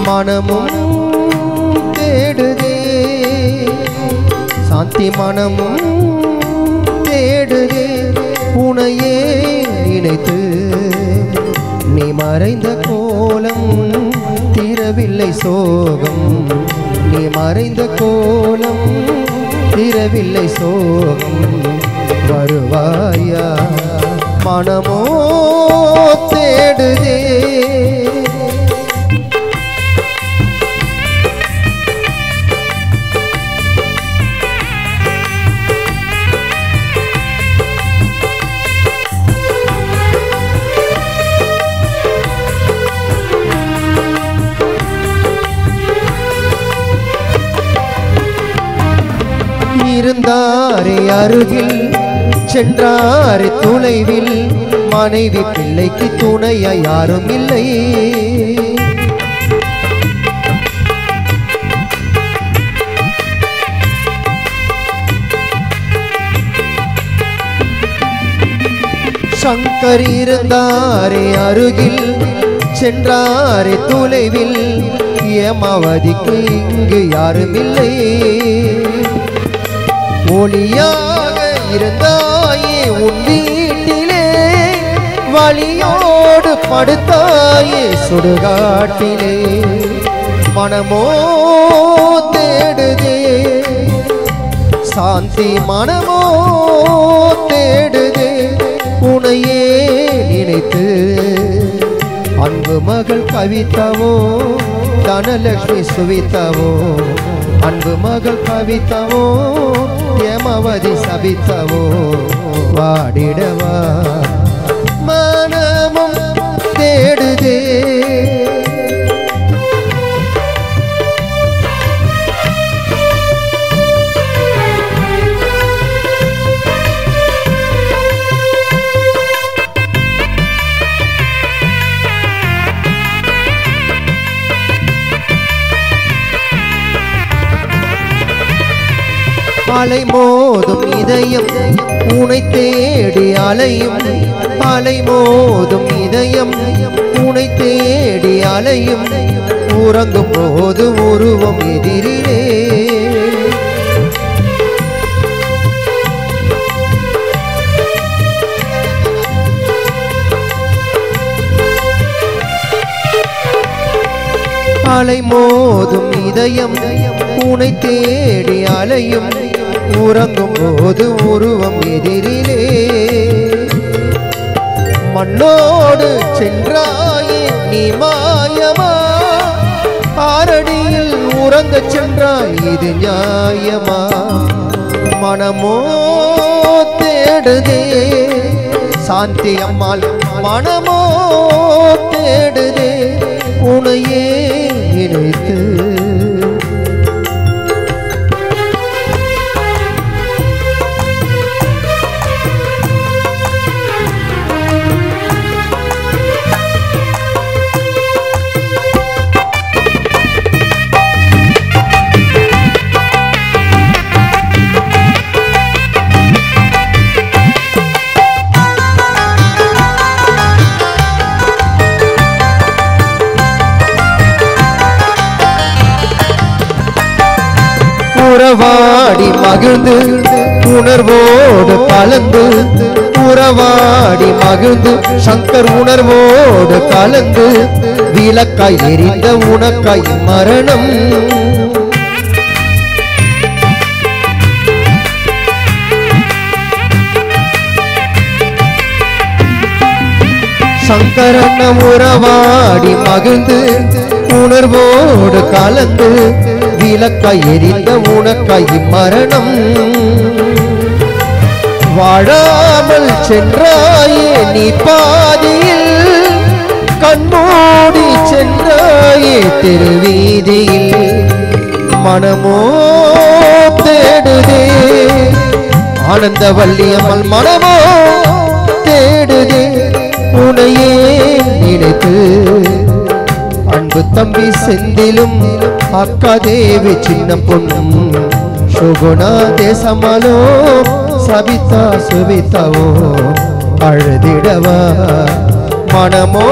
மனமும் தேடுதே சாந்தி மனமும் தேடுதே உனையே நினைத்து நீ மறைந்த கோலம் தீரவில்லை சோகம் நீ மறைந்த கோலம் தீரவில்லை சோகம் வருவாயா மனமோ தேடுதே இருந்தாரே அருகில் சென்றாரே தொலைவில் மனைவி பிள்ளைக்கு துணையா யாரும் இல்லை சங்கர் இருந்தாரே அருகில் சென்றாரே தொலைவில் ஏமாவதிக்கு இங்கு யாரும் இல்லை ஒளியாக இருந்தாயே உன் வீட்டிலே வலியோடு படுத்தாயே சுடுகாட்டிலே மனமோ தேடுதே சாந்தி மனமோ தேடுதே உனையே நினைத்து அன்பு மகள் கவிதாவோ தனலட்சுமி சுவிதாவோ அன்பு மகள் கவிதாவோ ஏமாவதி சபித்தாவோ வாடிடவா மனமும் தேடுதே அலை மோதும் இதயம் உனை தேடி அலையும் அலை மோதும் இதயம் உனை தேடி அலையும் உறங்கும் போது உருவம் எதிரிலே அலை மோதும் இதயம் உனை தேடி அலையும் உறங்கும் போது உருவம் எதிரிலே மண்ணோடு சென்றாயே நீ மாயமா ஆரடியில் உறங்க சென்றாய் இது நியாயமா மனமோ தேடுதே சாந்தி அம்மாள் மனமோ தேடுதே உனையே நினைத்து உறவாடி மகிழ்ந்து உணர்வோடு கலந்து உறவாடி மகிழ்ந்து சங்கர் உணர்வோடு கலந்து விளக்காய் எரிந்த உனக்காய் மரணம் சங்கரன உறவாடி மகிழ்ந்து உணர்வோடு கலந்து விளக்காய் எரிந்த உனக்காய் மரணம் வாழாமல் சென்றாயே நீ பாதியில் கண்மூடி சென்றாயே தெருவீதியில் மனமோ தேடுதே ஆனந்த வள்ளியம்மல் மனமோ தேடுதே உனையே நினைத்து அன்பு தம்பி செந்திலும் அக்கா தேவி சின்ன பொண்ணும் சுகுணா தேசமலோ சபிதா சுவிதாவோ அழுதிடவா மனமோ